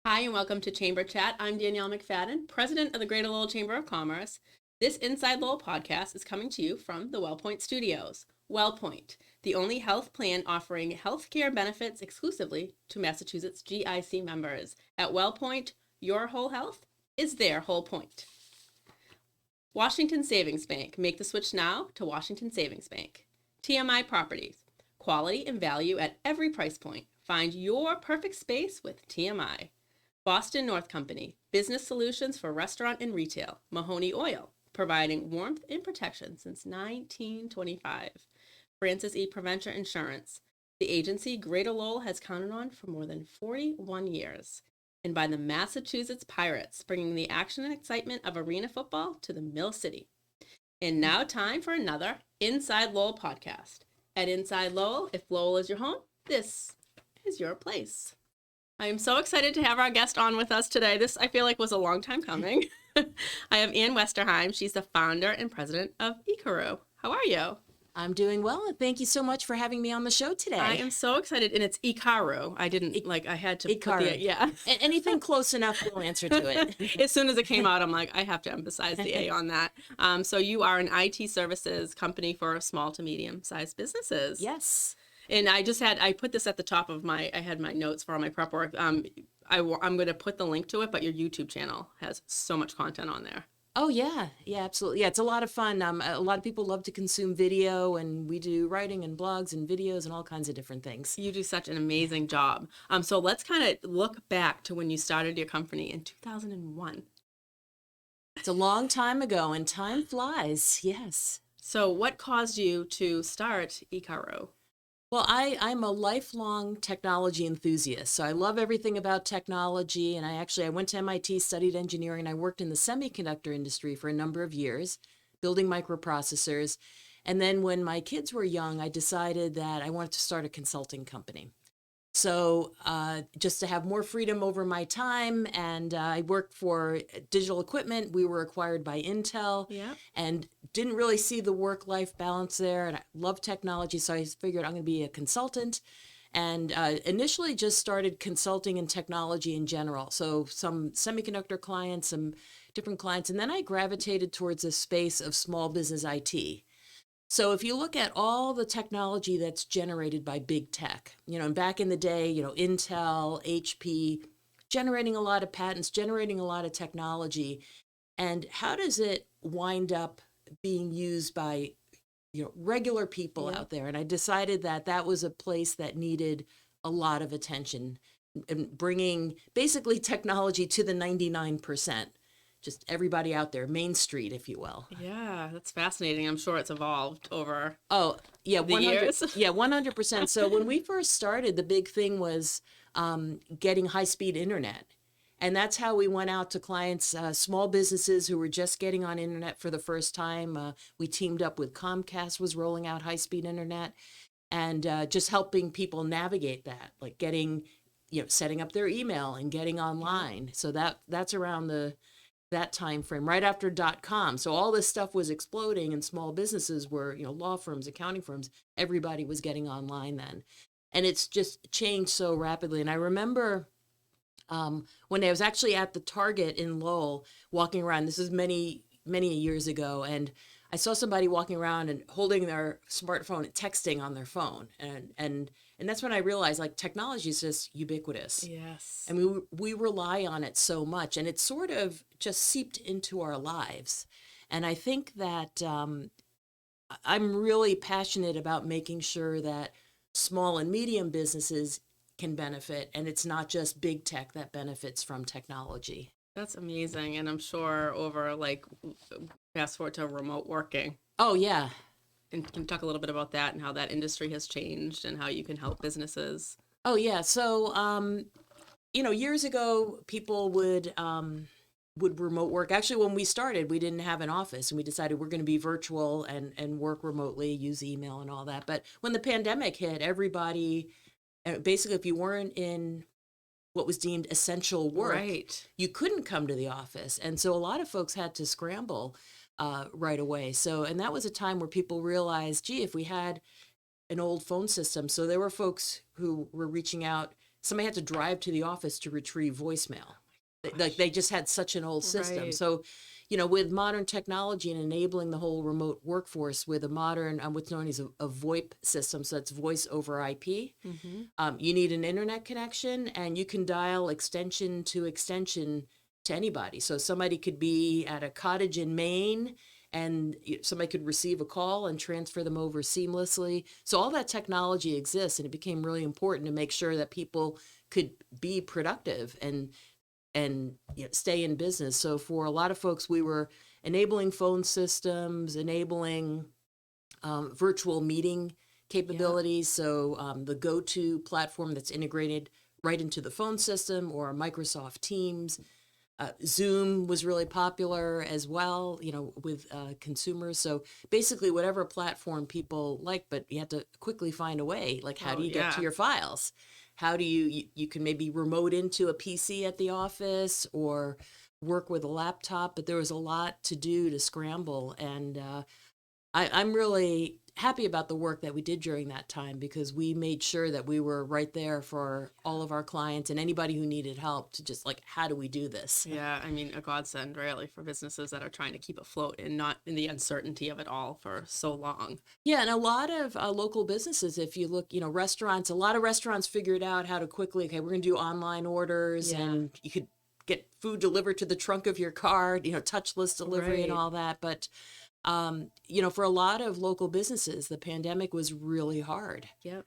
Hi, and welcome to Chamber Chat. I'm Danielle McFadden, President of the Greater Lowell Chamber of Commerce. This Inside Lowell podcast is coming to you from the WellPoint Studios. WellPoint, the only health plan offering healthcare benefits exclusively to Massachusetts GIC members. At WellPoint, your whole health is their whole point. Washington Savings Bank. Make the switch now to Washington Savings Bank. TMI Properties. Quality and value at every price point. Find your perfect space with TMI. Boston North Company, business solutions for restaurant and retail. Mahoney Oil, providing warmth and protection since 1925. Francis E. Preventure Insurance, the agency Greater Lowell has counted on for more than 41 years. And by the Massachusetts Pirates, bringing the action and excitement of arena football to the Mill City. And now time for another Inside Lowell podcast. At Inside Lowell, if Lowell is your home, this is your place. I am so excited to have our guest on with us today. This, I feel like, was a long time coming. I have Ann Westerheim. She's the founder and president of Ekaru. How are you? I'm doing well, and thank you so much for having me on the show today. I am so excited, and it's Ekaru. I had to Ekaru. put the, yeah. Anything close enough will answer to it. As soon as it came out, I'm like, I have to emphasize the A on that. So you are an IT services company for small to medium-sized businesses. Yes. And I put this at the top of I had my notes for all my prep work. I'm going to put the link to it, but your YouTube channel has so much content on there. Oh, yeah. Yeah, absolutely. Yeah, it's a lot of fun. A lot of people love to consume video, and we do writing and blogs and videos and all kinds of different things. You do such an amazing job. So let's kind of look back to when you started your company in 2001. It's a long time ago, and time flies. Yes. So what caused you to start Ekaru? Well, I'm a lifelong technology enthusiast, so I love everything about technology, and I went to MIT, studied engineering, and I worked in the semiconductor industry for a number of years, building microprocessors. And then when my kids were young, I decided that I wanted to start a consulting company. So just to have more freedom over my time, and I worked for digital equipment. We were acquired by Intel, and didn't really see the work-life balance there. And I love technology, so I figured I'm going to be a consultant. And initially just started consulting in technology in general. So some semiconductor clients, some different clients. And then I gravitated towards the space of small business IT. So if you look at all the technology that's generated by big tech, and back in the day, Intel, HP, generating a lot of patents, generating a lot of technology, and how does it wind up being used by, regular people out there? And I decided that that was a place that needed a lot of attention, and bringing basically technology to the 99%. Just everybody out there, Main Street, if you will. Yeah, that's fascinating. I'm sure it's evolved over the 100 years. Yeah, 100%. So when we first started, the big thing was getting high-speed internet. And that's how we went out to clients, small businesses who were just getting on internet for the first time. We teamed up with Comcast, was rolling out high-speed internet, and just helping people navigate that, like getting, setting up their email and getting online. So that's around that time frame, right after .com. So all this stuff was exploding, and small businesses were, law firms, accounting firms, everybody was getting online then. And it's just changed so rapidly. And I remember when I was actually at the Target in Lowell, walking around, this is many, many years ago, and I saw somebody walking around and holding their smartphone and texting on their phone. And that's when I realized, like, technology is just ubiquitous. Yes. And we rely on it so much, and it's sort of just seeped into our lives. And I think that I'm really passionate about making sure that small and medium businesses can benefit, and it's not just big tech that benefits from technology. That's amazing. And I'm sure over, fast forward to remote working. Oh, yeah. And can you talk a little bit about that and how that industry has changed and how you can help businesses? Oh, yeah. So, years ago, people would remote work. Actually, when we started, we didn't have an office, and we decided we're going to be virtual and work remotely, use email and all that. But when the pandemic hit, everybody, basically, if you weren't in what was deemed essential work, you couldn't come to the office. And so a lot of folks had to scramble right away. And that was a time where people realized, gee, if we had an old phone system. So there were folks who were reaching out somebody had to drive to the office to retrieve voicemail. Like they just had such an old system. Right. So, with modern technology and enabling the whole remote workforce with a modern, what's known as a VoIP system, so that's voice over IP, you need an internet connection, and you can dial extension to anybody. So somebody could be at a cottage in Maine, and somebody could receive a call and transfer them over seamlessly. So all that technology exists, and it became really important to make sure that people could be productive and stay in business. So for a lot of folks, we were enabling phone systems, enabling virtual meeting capabilities. So the go-to platform that's integrated right into the phone system, or Microsoft Teams. Zoom was really popular as well, with consumers. So basically whatever platform people like, but you have to quickly find a way, like how do you get to your files? How do you can maybe remote into a PC at the office or work with a laptop, but there was a lot to do to scramble. And I'm really happy about the work that we did during that time, because we made sure that we were right there for all of our clients and anybody who needed help to just how do we do this? Yeah, I mean, a godsend really for businesses that are trying to keep afloat and not in the uncertainty of it all for so long. Yeah, and a lot of local businesses, if you look, restaurants, a lot of restaurants figured out how to quickly, okay, we're going to do online orders, and you could get food delivered to the trunk of your car, touchless delivery and all that. But for a lot of local businesses, the pandemic was really hard. Yep.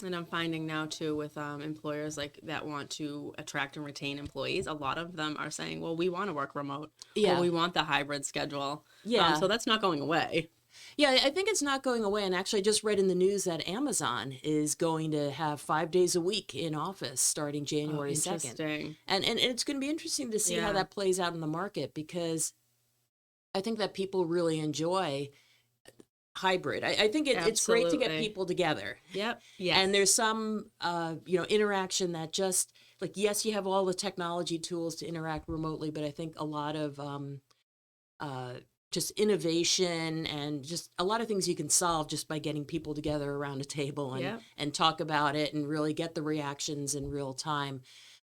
And I'm finding now too with employers that want to attract and retain employees, a lot of them are saying, well, we want to work remote. Yeah. Or we want the hybrid schedule. Yeah. So that's not going away. Yeah, I think it's not going away. And actually, I just read in the news that Amazon is going to have 5 days a week in office starting January 2nd. Interesting. And it's going to be interesting to see how that plays out in the market, because I think that people really enjoy hybrid. I think it's great to get people together. Yep. Yes. And there's some, interaction that just yes, you have all the technology tools to interact remotely, but I think a lot of just innovation and just a lot of things you can solve just by getting people together around a table and talk about it and really get the reactions in real time.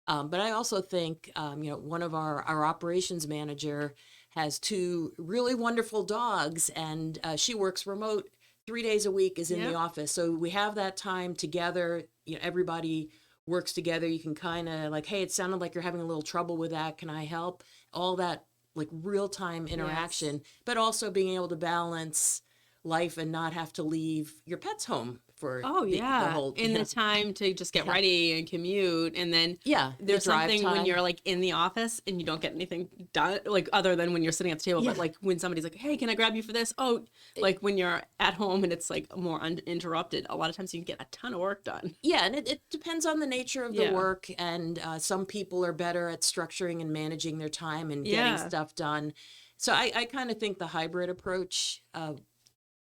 But I also think, one of our operations manager has 2 really wonderful dogs, and she works remote 3 days a week, is in the office. So we have that time together. Everybody works together. You can kind of hey, it sounded like you're having a little trouble with that. Can I help? All that real-time interaction, but also being able to balance life and not have to leave your pets home for the whole the time to just get ready and commute, and then there's the drive something time. when you're in the office and you don't get anything done, other than when you're sitting at the table, but when somebody's like, hey, can I grab you for this? When you're at home and it's more uninterrupted, a lot of times you can get a ton of work done. And it depends on the nature of the work, and some people are better at structuring and managing their time and getting stuff done. So I kind of think the hybrid approach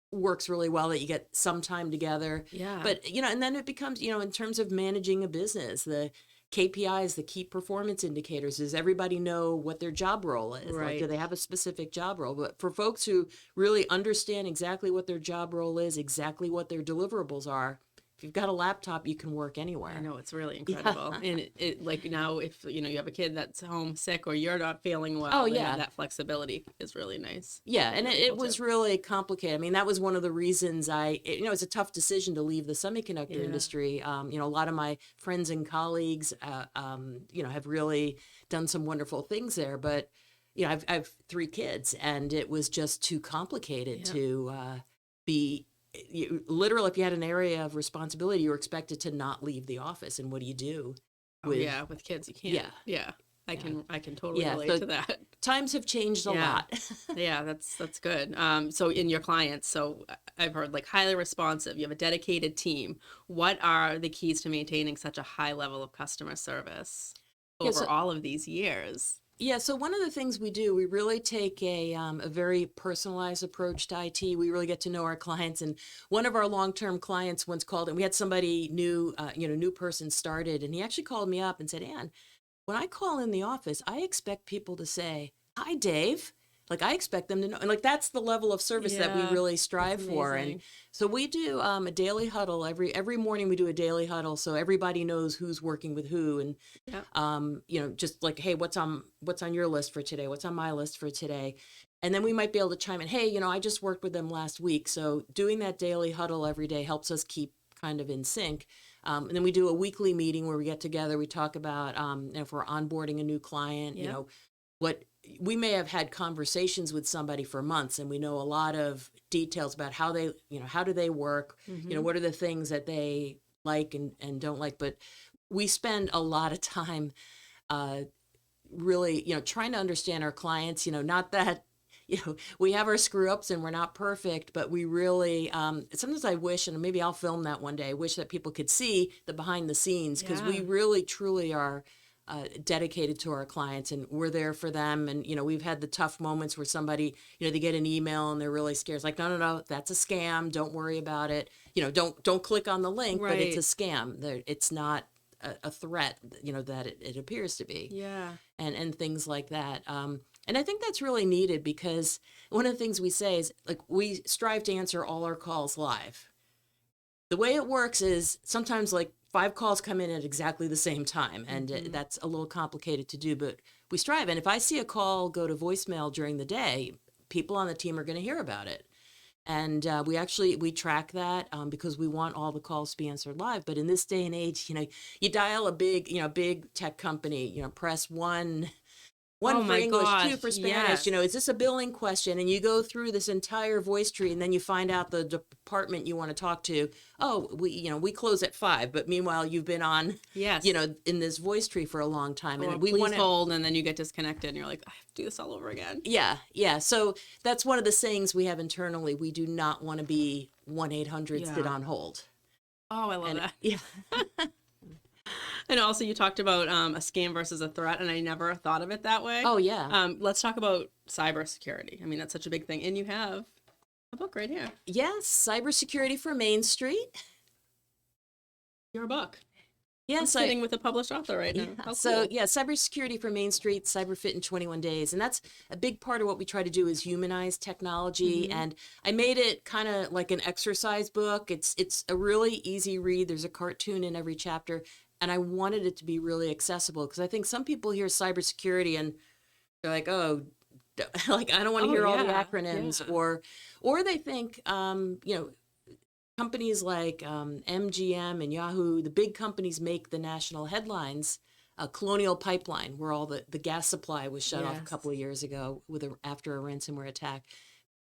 works really well, that you get some time together. Yeah. But, and then it becomes, in terms of managing a business, the KPIs, the key performance indicators, does everybody know what their job role is? Right. Do they have a specific job role? But for folks who really understand exactly what their job role is, exactly what their deliverables are, if you've got a laptop, you can work anywhere. I know, it's really incredible. And it now, if you have a kid that's home sick or you're not feeling well, that flexibility is really nice. Yeah, and it was really complicated. I mean, that was one of the reasons it's a tough decision to leave the semiconductor industry. A lot of my friends and colleagues, have really done some wonderful things there. But, I've 3 kids, and it was just too complicated to be. Literally, if you had an area of responsibility, you were expected to not leave the office. And what do you do? With kids, you can't. Yeah. I can totally relate to that. Times have changed a lot. Yeah, that's good. So in your clients, so I've heard highly responsive. You have a dedicated team. What are the keys to maintaining such a high level of customer service over all of these years? Yeah, so one of the things we do, we really take a very personalized approach to IT. We really get to know our clients. And one of our long-term clients once called, and we had somebody new, new person started, and he actually called me up and said, Ann, when I call in the office, I expect people to say, hi, Dave. like I expect them to know. And like that's the level of service that we really strive for. And so we do a daily huddle every morning. We do a daily huddle so everybody knows who's working with who. And just like, hey, what's on your list for today? What's on my list for today? And then we might be able to chime in, hey, I just worked with them last week. So doing that daily huddle every day helps us keep kind of in sync. And then we do a weekly meeting where we get together. We talk about if we're onboarding a new client, what we may have had conversations with somebody for months, and we know a lot of details about how they, how do they work, what are the things that they like and don't like. But we spend a lot of time really, trying to understand our clients, not that, we have our screw ups and we're not perfect, but we really, sometimes I wish, and maybe I'll film that one day, I wish that people could see the behind the scenes, because we really, truly are dedicated to our clients, and we're there for them. And, we've had the tough moments where somebody, they get an email and they're really scared. It's like, no, that's a scam. Don't worry about it. Don't click on the link, but it's a scam. It's not a threat, that it appears to be. Yeah. And things like that. And I think that's really needed, because one of the things we say is, like, we strive to answer all our calls live. The way it works is sometimes like 5 calls come in at exactly the same time, and that's a little complicated to do, but we strive. And if I see a call go to voicemail during the day, people on the team are going to hear about it. And we track that because we want all the calls to be answered live. But in this day and age, you dial a big tech company, press one for English, 2 for Spanish. Is this a billing question? And you go through this entire voice tree, and then you find out the department you want to talk to. Oh, we close at 5, but meanwhile you've been on, in this voice tree for a long time, and we want to hold, and then you get disconnected, and you're like, I have to do this all over again. Yeah. So that's one of the sayings we have internally. We do not want to be 1-800 sit on hold. Oh, I love that. Yeah. And also you talked about a scam versus a threat, and I never thought of it that way. Oh, yeah. Let's talk about cybersecurity. I mean, that's such a big thing. And you have a book right here. Yes, Cybersecurity for Main Street. Your book. Yes, I'm sitting with a published author right now. How cool. So, Cybersecurity for Main Street, CyberFit in 21 days. And that's a big part of what we try to do, is humanize technology. And I made it kind of like an exercise book. It's a really easy read. There's a cartoon in every chapter. And I wanted it to be really accessible, because I think some people hear cybersecurity and they're like, oh, like, I don't want to hear all the acronyms, or they think, companies like MGM and Yahoo, the big companies make the national headlines. Colonial Pipeline, where all the gas supply was shut off a couple of years ago after a ransomware attack.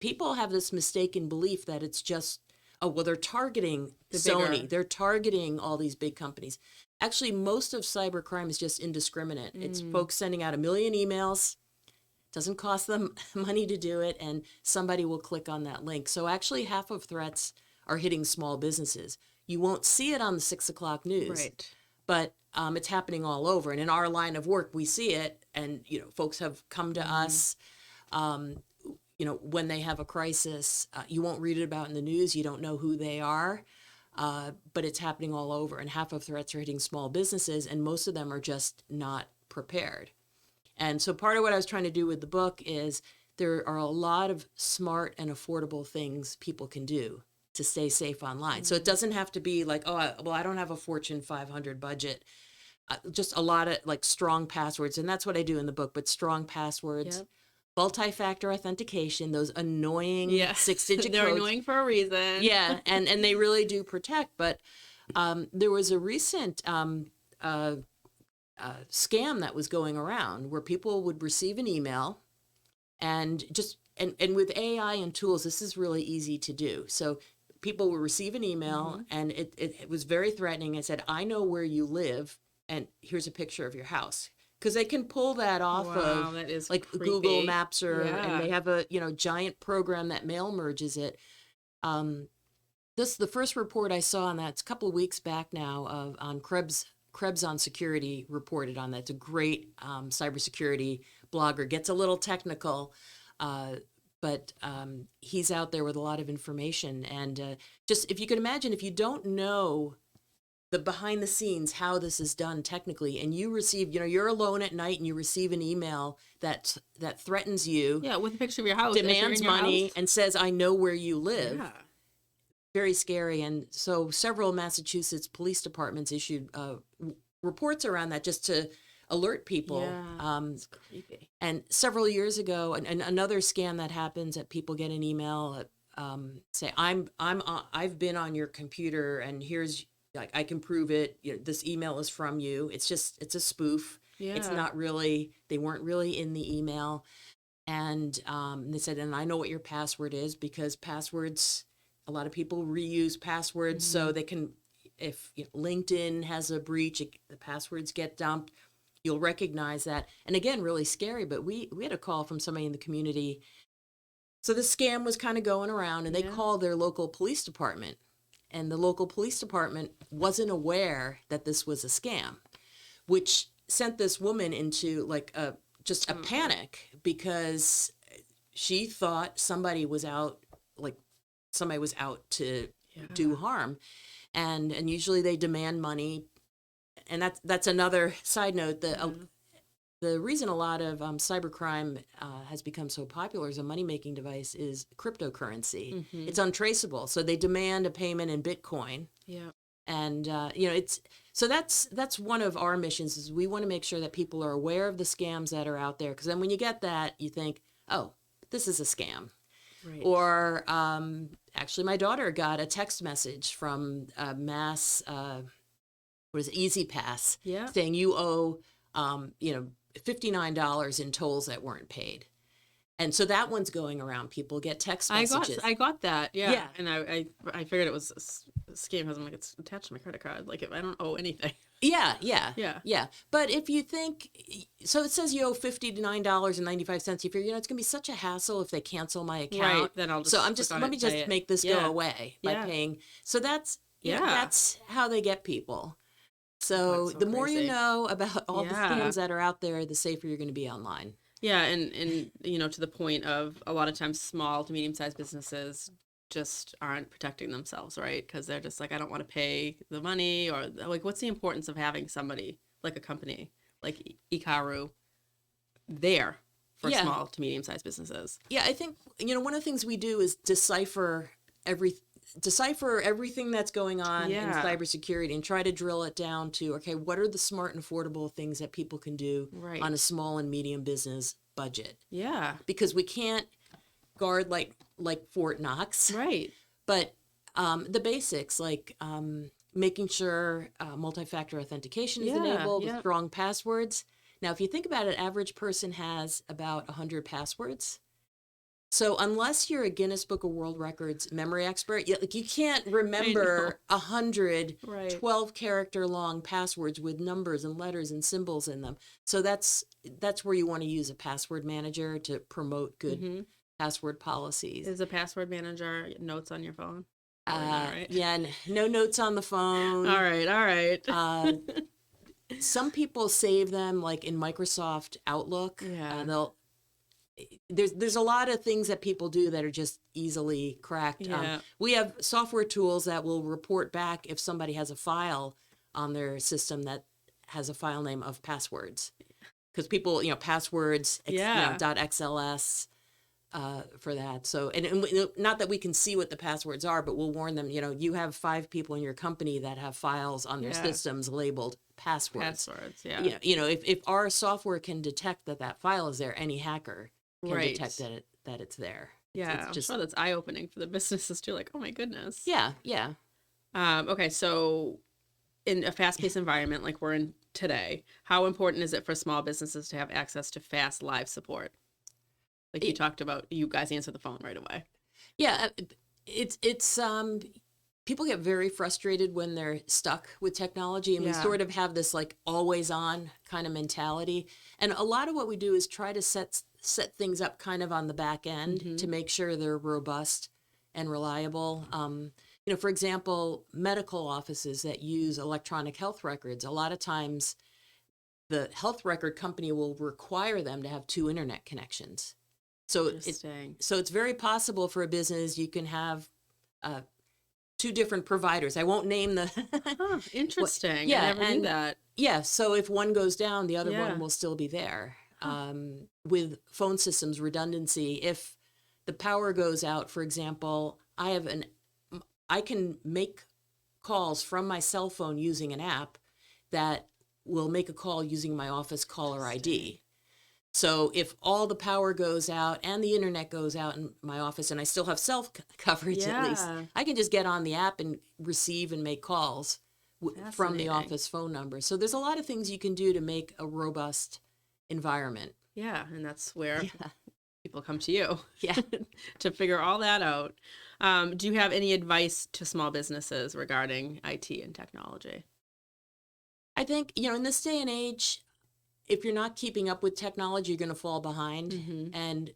People have this mistaken belief that it's just, they're targeting Sony. They're targeting all these big companies. Actually, most of cybercrime is just indiscriminate. It's folks sending out 1 million emails. Doesn't cost them money to do it, and somebody will click on that link. So actually, half of threats are hitting small businesses. You won't see it on the 6 o'clock news, right? But it's happening all over. And in our line of work, we see it, and folks have come to us. When they have a crisis, you won't read it about in the news. You don't know who they are, but it's happening all over. And half of threats are hitting small businesses, and most of them are just not prepared. And so part of what I was trying to do with the book is there are a lot of smart and affordable things people can do to stay safe online. So it doesn't have to be like, I don't have a Fortune 500 budget. Just a lot of like strong passwords. And that's what I do in the book, but strong passwords. Yep. Multi-factor authentication, those annoying 6-digit codes. They're annoying for a reason. Yeah, and they really do protect. But there was a recent scam that was going around where people would receive an email, and with AI and tools, this is really easy to do. So people would receive an email, and it was very threatening. It said, I know where you live, and here's a picture of your house. Because they can pull that off of that is like creepy. Google Maps, and they have a giant program that mail merges it. The first report I saw on that, it's a couple of weeks back now, on Krebs on Security reported on that. It's a great cybersecurity blogger. Gets a little technical, but he's out there with a lot of information. And just if you can imagine, if you don't know the behind the scenes, how this is done technically, and you receive, you're alone at night and you receive an email that threatens you, Yeah, with a picture of your house. demands money, House. and says, I know where you live. Yeah. Very scary. And so several Massachusetts police departments issued reports around that just to alert people. Yeah, it's creepy. And several years ago, and another scam that happens that people get an email, say, I've been on your computer and here's, like, I can prove it. This email is from you. It's a spoof. Yeah. It's not really, they weren't really in the email. And they said, and I know what your password is, because passwords, a lot of people reuse passwords, so they can, if LinkedIn has a breach, the passwords get dumped, you'll recognize that. And again, really scary, but we had a call from somebody in the community. So the scam was kind of going around, and they called their local police department. And the local police department wasn't aware that this was a scam, which sent this woman into like a panic, because she thought somebody was out to do harm. And usually they demand money. And that's another side note. The reason a lot of cybercrime has become so popular as a money-making device is cryptocurrency. It's untraceable, so they demand a payment in Bitcoin. Yeah. And so that's one of our missions, is we want to make sure that people are aware of the scams that are out there, because then when you get that, you think, oh, this is a scam. Right. Or actually, my daughter got a text message from Mass, Easy Pass, saying you owe $59 in tolls that weren't paid. And so that one's going around. People get text messages. I got that. Yeah. And I figured it was a scam, because I'm like, it's attached to my credit card. Like, if I don't owe anything. Yeah. But if you think, so it says you owe $59.95. You figure, it's going to be such a hassle if they cancel my account. Right. Then I'll just, let me just make this go away by paying. So that's how they get people. So the more you know about all the scams that are out there, the safer you're going to be online. Yeah, and to the point of, a lot of times small to medium-sized businesses just aren't protecting themselves, right? Because they're just like, I don't want to pay the money, or like, what's the importance of having somebody like a company like Ekaru there for small to medium-sized businesses? Yeah, I think one of the things we do is decipher everything that's going on in cybersecurity, and try to drill it down to, okay, what are the smart and affordable things that people can do on a small and medium business budget? Yeah. Because we can't guard like Fort Knox. Right. But the basics, like making sure multi-factor authentication is enabled with strong passwords. Now, if you think about it, average person has about 100 passwords. So unless you're a Guinness Book of World Records memory expert, you can't remember 100 12-character long passwords with numbers and letters and symbols in them. So that's where you want to use a password manager to promote good password policies. Is a password manager notes on your phone? Yeah, no notes on the phone. All right. Some people save them like in Microsoft Outlook. Yeah. There's a lot of things that people do that are just easily cracked. Yeah. We have software tools that will report back if somebody has a file on their system that has a file name of passwords. Because people, passwords, .xls for that. So, and not that we can see what the passwords are, but we'll warn them, you have 5 people in your company that have files on their systems labeled passwords. If our software can detect that file is there, any hacker can detect that it's there. Yeah, I'm sure that's eye-opening for the businesses too. Like, oh my goodness. Yeah. Okay, so in a fast-paced environment like we're in today, how important is it for small businesses to have access to fast live support? Like you talked about, you guys answer the phone right away. Yeah, it's people get very frustrated when they're stuck with technology, and we sort of have this like always on kind of mentality. And a lot of what we do is try to set things up kind of on the back end to make sure they're robust and reliable. For example, medical offices that use electronic health records, a lot of times the health record company will require them to have 2 internet connections. So it's very possible for a business, you can have two different providers. I won't name the. Huh, interesting. Yeah, I never knew and that. yeah, so if one goes down, the other Yeah. one will still be there. Huh. With phone systems redundancy, if the power goes out, for example, I can make calls from my cell phone using an app that will make a call using my office caller ID. So if all the power goes out and the internet goes out in my office and I still have coverage at least, Yeah. I can just get on the app and receive and make calls from the Fascinating. office phone number. So there's a lot of things you can do to make a robust environment. Yeah, and that's where Yeah. people come to you Yeah. to figure all that out. Do you have any advice to small businesses regarding IT and technology? I think, in this day and age, if you're not keeping up with technology, you're going to fall behind. Mm-hmm. And,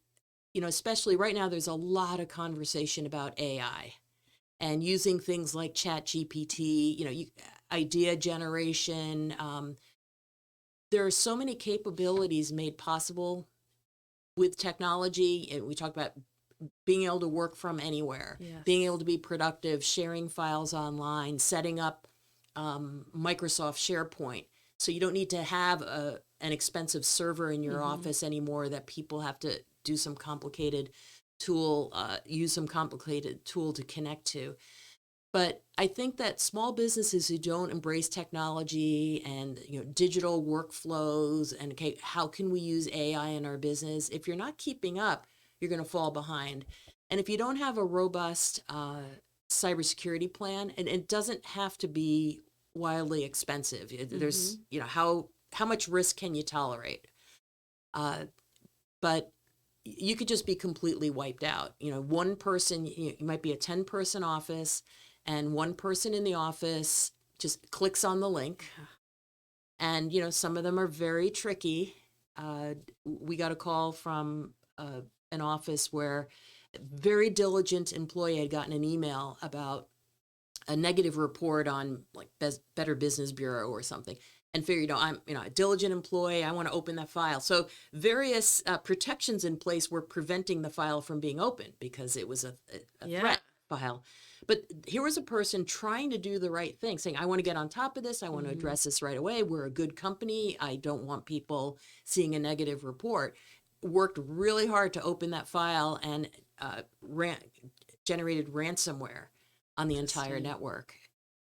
especially right now, there's a lot of conversation about AI and using things like Chat GPT, idea generation. There are so many capabilities made possible with technology. And we talk about being able to work from anywhere, Yes. being able to be productive, sharing files online, setting up Microsoft SharePoint. So you don't need to have an expensive server in your office anymore that people have to do some complicated use some complicated tool to connect to. But I think that small businesses who don't embrace technology and digital workflows and okay, how can we use AI in our business? If you're not keeping up, you're going to fall behind. And if you don't have a robust cybersecurity plan, and it doesn't have to be wildly expensive. There's how much risk can you tolerate? But you could just be completely wiped out. One person, you might be a 10-person office, and one person in the office just clicks on the link. And, some of them are very tricky. We got a call from an office where a very diligent employee had gotten an email about a negative report on like Better Business Bureau or something, and figure, I'm a diligent employee, I want to open that file. So various protections in place were preventing the file from being opened because it was a threat file. But here was a person trying to do the right thing, saying, I want to get on top of this, I want to address this right away, we're a good company, I don't want people seeing a negative report. Worked really hard to open that file and generated ransomware on the entire network.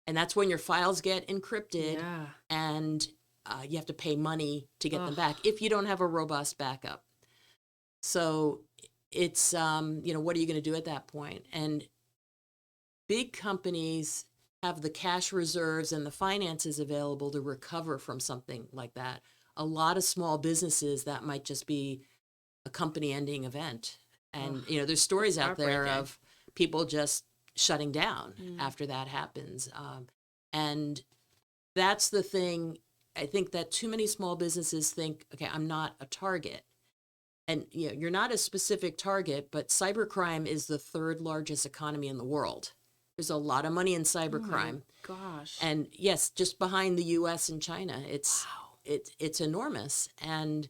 And that's when your files get encrypted and you have to pay money to get them back if you don't have a robust backup. So it's, what are you going to do at that point? And big companies have the cash reserves and the finances available to recover from something like that. A lot of small businesses, that might just be a company ending event. And, there's stories out there of people just shutting down after that happens. And that's the thing. I think that too many small businesses think, okay, I'm not a target. And you're not a specific target, but cybercrime is the third largest economy in the world. There's a lot of money in cybercrime. Oh my gosh. And yes, just behind the US and China, it's enormous. And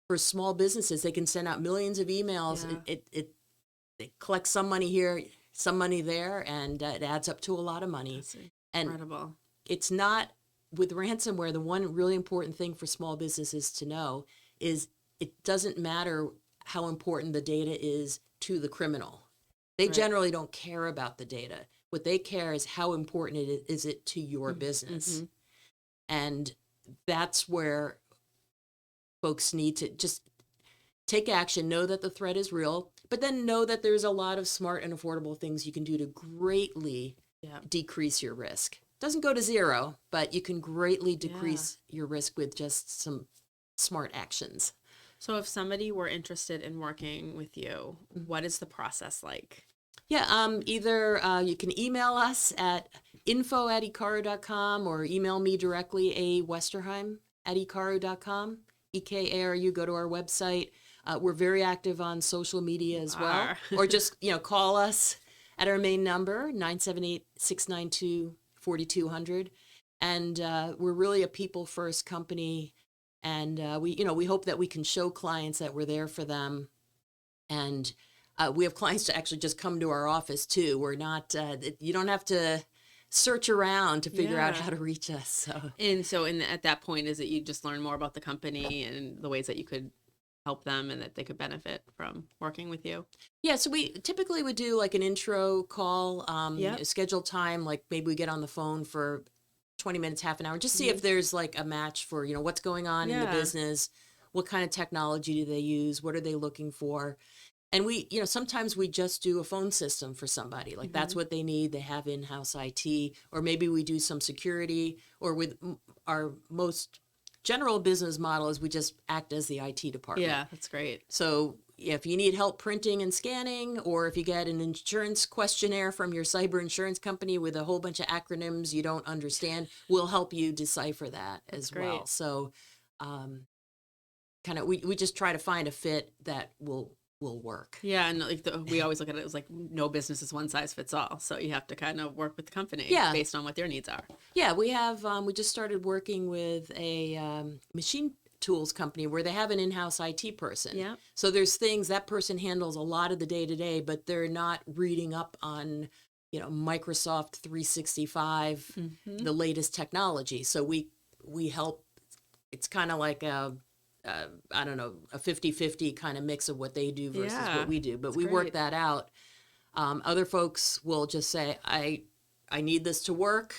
for small businesses, they can send out millions of emails. It collects some money here, some money there, and it adds up to a lot of money. That's incredible. And it's not, with ransomware, the one really important thing for small businesses to know is it doesn't matter how important the data is to the criminal. They generally don't care about the data. What they care is how important is it to your business. And that's where folks need to just take action, know that the threat is real, but then know that there's a lot of smart and affordable things you can do to greatly decrease your risk. Doesn't go to zero, but you can greatly decrease your risk with just some smart actions. So if somebody were interested in working with you, what is the process like? Yeah, either you can email us at info@ekaru.com or email me directly, Westerheim@ekaru.com, EKARU. Go to our website. We're very active on social media as well. Or just, call us at our main number, 978-692-4200. And we're really a people-first company. And we hope that we can show clients that we're there for them. And We have clients to actually just come to our office too. We're not, you don't have to search around to figure out Yeah. how to reach us. So, And so at that point, is it you just learn more about the company and the ways that you could help them and that they could benefit from working with you? yeah, so we typically would do like an intro call, Yep. scheduled time, like maybe we get on the phone for 20 minutes, half an hour, just see if there's like a match for, what's going on in the Yeah. business, what kind of technology do they use, what are they looking for? And we, sometimes we just do a phone system for somebody. Like that's what they need. They have in-house IT, or maybe we do some security, or with our most general business model is we just act as the IT department. Yeah, that's great. So if you need help printing and scanning, or if you get an insurance questionnaire from your cyber insurance company with a whole bunch of acronyms you don't understand, we'll help you decipher that as well. great. So kind of we just try to find a fit that will work. Yeah, and like we always look at it as like no business is one size fits all. So you have to kind of work with the company Yeah. based on what their needs are. Yeah, we have we just started working with a machine tools company where they have an in-house IT person. Yeah. So there's things that person handles a lot of the day-to-day, but they're not reading up on, Microsoft 365, the latest technology. So we help. It's kind of like I don't know, a 50-50 kind of mix of what they do versus Yeah, what we do. But that's we work great. that out. Other folks will just say, I need this to work.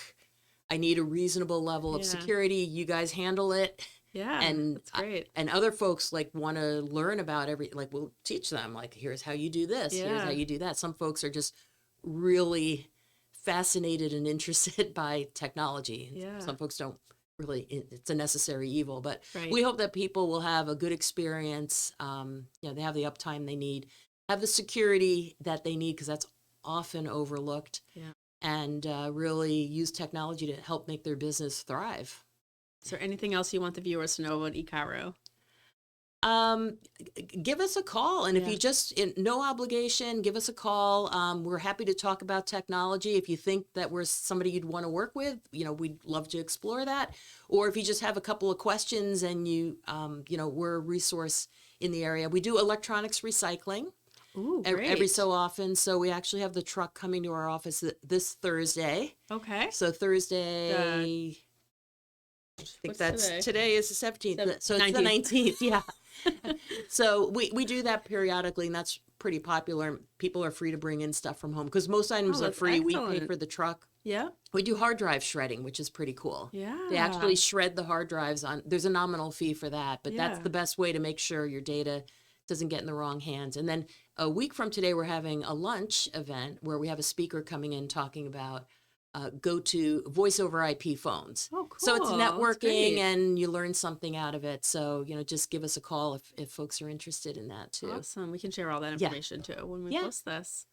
I need a reasonable level of Yeah. security. You guys handle it. Yeah, And that's great. and other folks like want to learn about like we'll teach them, like, here's how you do this, here's Yeah. how you do that. Some folks are just really fascinated and interested by technology. Yeah. Some folks don't really, it's a necessary evil, but Right. we hope that people will have a good experience. They have the uptime they need, have the security that they need, because that's often overlooked. Yeah. And really use technology to help make their business thrive. Is there anything else you want the viewers to know about Ekaru? Give us a call, and if Yeah. you just no obligation, give us a call. We're happy to talk about technology. If you think that we're somebody you'd want to work with, we'd love to explore that. Or if you just have a couple of questions and we're a resource in the area. We do electronics recycling. Ooh, great. Every so often. So we actually have the truck coming to our office this Thursday. Okay. So Thursday, I think What's today is the 17th. So it's 19th. the 19th. Yeah. So we do that periodically, and that's pretty popular. People are free to bring in stuff from home because most items are that's free. We pay excellent. for the truck. Yeah. We do hard drive shredding, which is pretty cool. Yeah. They actually shred the hard drives there's a nominal fee for that, but that's Yeah. the best way to make sure your data doesn't get in the wrong hands. And then a week from today, we're having a lunch event where we have a speaker coming in talking about go to voice over IP phones. Oh, cool. So it's That's networking great. and you learn something out of it. So, just give us a call if folks are interested in that too. Awesome. We can share all that Yeah. information too when we Yeah. post this.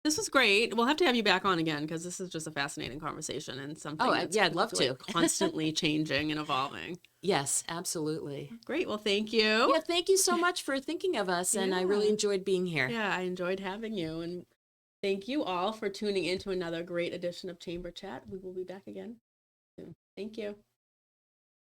This was great. We'll have to have you back on again because this is just a fascinating conversation and something. Oh, that's yeah, I'd love to. Constantly changing and evolving. Yes, absolutely. Great. Well, thank you. Yeah, thank you so much for thinking of us. And I really Yeah. enjoyed being here. Yeah, I enjoyed having you. And thank you all for tuning in to another great edition of Chamber Chat. We will be back again soon. Thank you.